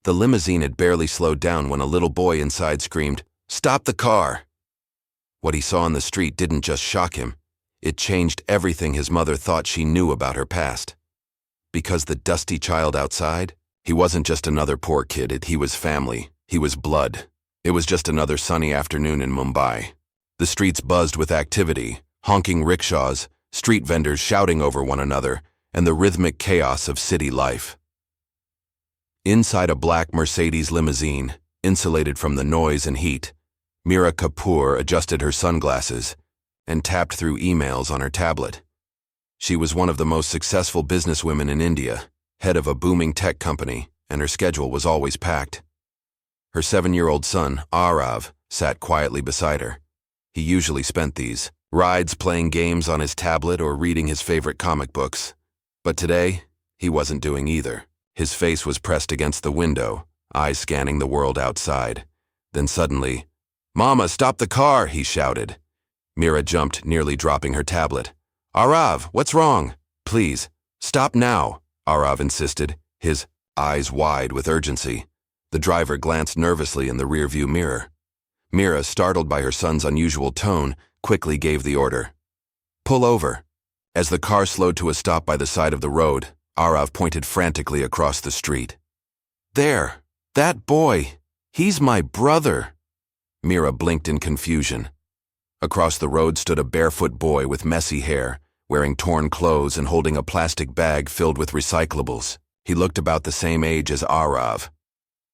The limousine had barely slowed down when a little boy inside screamed, "Stop the car!" What he saw on the street didn't just shock him. It changed everything his mother thought she knew about her past. Because the dusty child outside, he wasn't just another poor kid, he was family, he was blood. It was just another sunny afternoon in Mumbai. The streets buzzed with activity, honking rickshaws, street vendors shouting over one another, and the rhythmic chaos of city life. Inside a black Mercedes limousine, insulated from the noise and heat, Meera Kapoor adjusted her sunglasses and tapped through emails on her tablet. She was one of the most successful businesswomen in India, head of a booming tech company, and her schedule was always packed. Her 7-year-old son, Arav, sat quietly beside her. He usually spent these rides playing games on his tablet or reading his favorite comic books. But today, he wasn't doing either. His face was pressed against the window, eyes scanning the world outside. Then suddenly, "Mama, stop the car!" he shouted. Meera jumped, nearly dropping her tablet. "Arav, what's wrong?" "Please, stop now," Arav insisted, his eyes wide with urgency. The driver glanced nervously in the rearview mirror. Meera, startled by her son's unusual tone, quickly gave the order. "Pull over." As the car slowed to a stop by the side of the road, Arav pointed frantically across the street. "There, that boy, he's my brother." Meera blinked in confusion. Across the road stood a barefoot boy with messy hair, wearing torn clothes and holding a plastic bag filled with recyclables. He looked about the same age as Arav.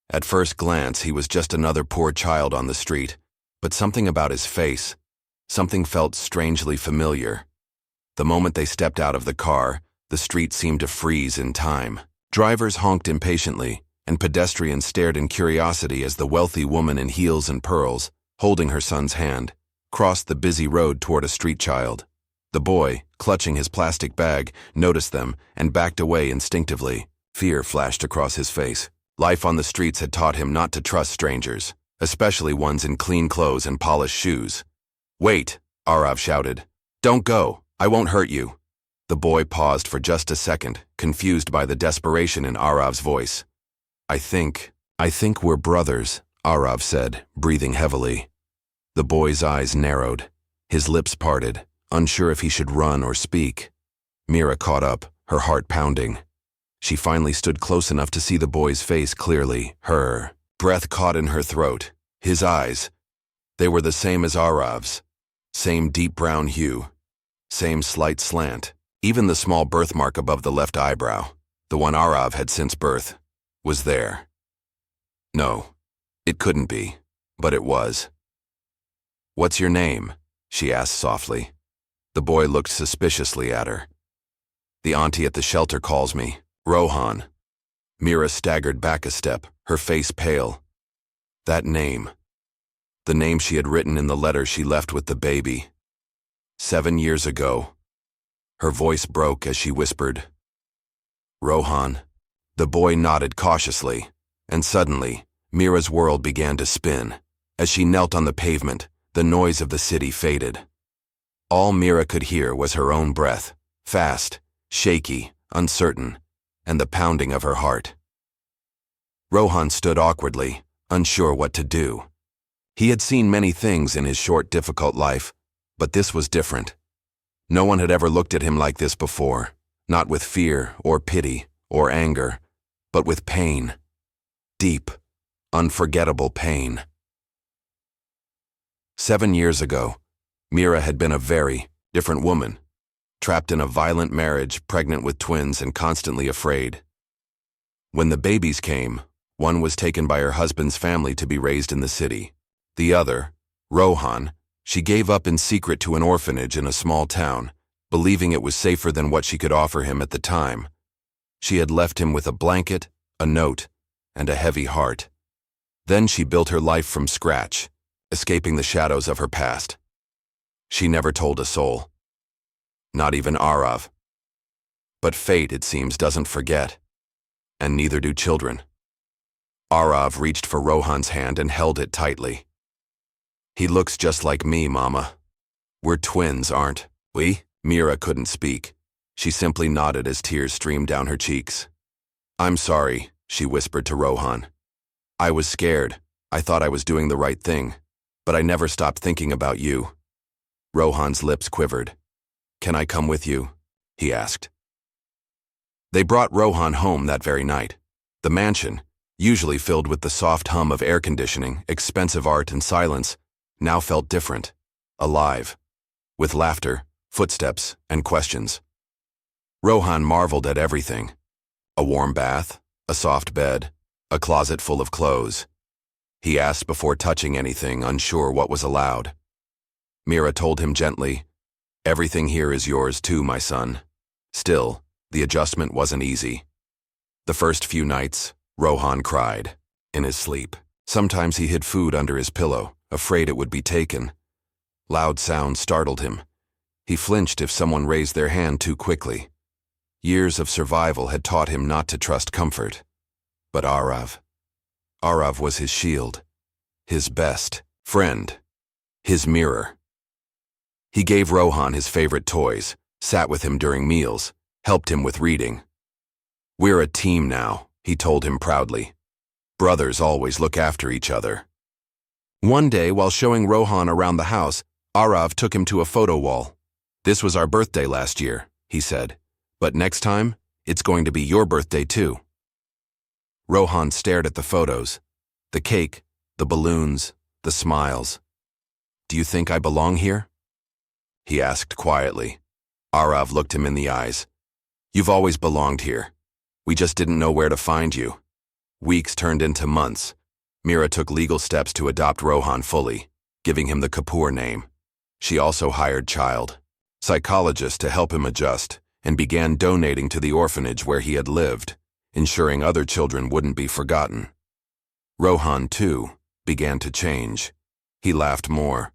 At first glance, he was just another poor child on the street, but something about his face, something felt strangely familiar. The moment they stepped out of the car, the street seemed to freeze in time. Drivers honked impatiently, and pedestrians stared in curiosity as the wealthy woman in heels and pearls, holding her son's hand, crossed the busy road toward a street child. The boy, clutching his plastic bag, noticed them and backed away instinctively. Fear flashed across his face. Life on the streets had taught him not to trust strangers, especially ones in clean clothes and polished shoes. "Wait," Arav shouted. "Don't go. I won't hurt you." The boy paused for just a second, confused by the desperation in Arav's voice. I think we're brothers," Arav said, breathing heavily. The boy's eyes narrowed. His lips parted, unsure if he should run or speak. Meera caught up, her heart pounding. She finally stood close enough to see the boy's face clearly. Her breath caught in her throat. His eyes, they were the same as Arav's. Same deep brown hue. Same slight slant. Even the small birthmark above the left eyebrow, the one Arav had since birth, was there. No, it couldn't be, but it was. "What's your name?" she asked softly. The boy looked suspiciously at her. "The auntie at the shelter calls me Rohan." Meera staggered back a step, her face pale. That name. The name she had written in the letter she left with the baby. 7 years ago. Her voice broke as she whispered, "Rohan." The boy nodded cautiously, and suddenly, Meera's world began to spin. As she knelt on the pavement, the noise of the city faded. All Meera could hear was her own breath, fast, shaky, uncertain, and the pounding of her heart. Rohan stood awkwardly, unsure what to do. He had seen many things in his short, difficult life, but this was different. No one had ever looked at him like this before, not with fear or pity or anger, but with pain. Deep, unforgettable pain. 7 years ago, Meera had been a very different woman, trapped in a violent marriage, pregnant with twins and constantly afraid. When the babies came, one was taken by her husband's family to be raised in the city. The other, Rohan, she gave up in secret to an orphanage in a small town, believing it was safer than what she could offer him at the time. She had left him with a blanket, a note, and a heavy heart. Then she built her life from scratch, escaping the shadows of her past. She never told a soul. Not even Arav. But fate, it seems, doesn't forget. And neither do children. Arav reached for Rohan's hand and held it tightly. "He looks just like me, Mama. We're twins, aren't we?" Meera couldn't speak. She simply nodded as tears streamed down her cheeks. "I'm sorry," she whispered to Rohan. I was scared. I thought I was doing the right thing, but I never stopped thinking about you. Rohan's lips quivered. Can I come with you? He asked. They brought Rohan home that very night. The mansion, usually filled with the soft hum of air conditioning, expensive art, and silence, now felt different, alive, with laughter, footsteps, and questions. Rohan marveled at everything. A warm bath, a soft bed, a closet full of clothes. He asked before touching anything, unsure what was allowed. Mira told him gently, "Everything here is yours too, my son." Still, the adjustment wasn't easy. The first few nights, Rohan cried, in his sleep. Sometimes he hid food under his pillow, afraid it would be taken. Loud sounds startled him. He flinched if someone raised their hand too quickly. Years of survival had taught him not to trust comfort. But Arav was his shield, his best friend, his mirror. He gave Rohan his favorite toys, sat with him during meals, helped him with reading. "We're a team now," he told him proudly. "Brothers always look after each other." One day, while showing Rohan around the house, Arav took him to a photo wall. "This was our birthday last year," he said, "but next time, it's going to be your birthday too." Rohan stared at the photos, the cake, the balloons, the smiles. "Do you think I belong here?" he asked quietly. Arav looked him in the eyes. "You've always belonged here. We just didn't know where to find you." Weeks turned into months. Mira took legal steps to adopt Rohan fully, giving him the Kapoor name. She also hired child psychologists to help him adjust and began donating to the orphanage where he had lived, ensuring other children wouldn't be forgotten. Rohan, too, began to change. He laughed more.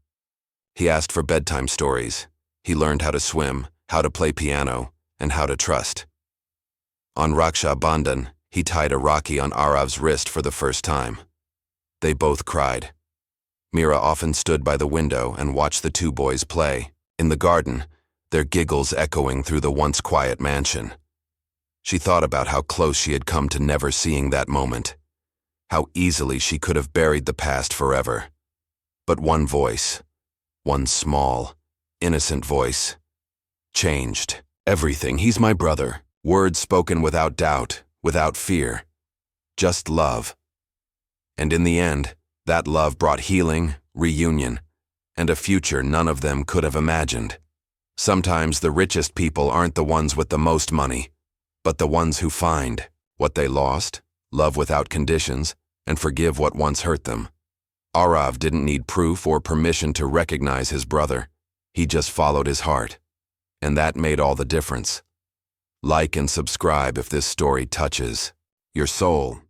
He asked for bedtime stories. He learned how to swim, how to play piano, and how to trust. On Raksha Bandhan, he tied a Rakhi on Arav's wrist for the first time. They both cried. Mira often stood by the window and watched the two boys play. In the garden, their giggles echoing through the once quiet mansion. She thought about how close she had come to never seeing that moment, how easily she could have buried the past forever. But one voice, one small, innocent voice, changed everything. "He's my brother." Words spoken without doubt, without fear. Just love. And in the end, that love brought healing, reunion, and a future none of them could have imagined. Sometimes the richest people aren't the ones with the most money, but the ones who find what they lost, love without conditions, and forgive what once hurt them. Arav didn't need proof or permission to recognize his brother. He just followed his heart. And that made all the difference. Like and subscribe if this story touches your soul.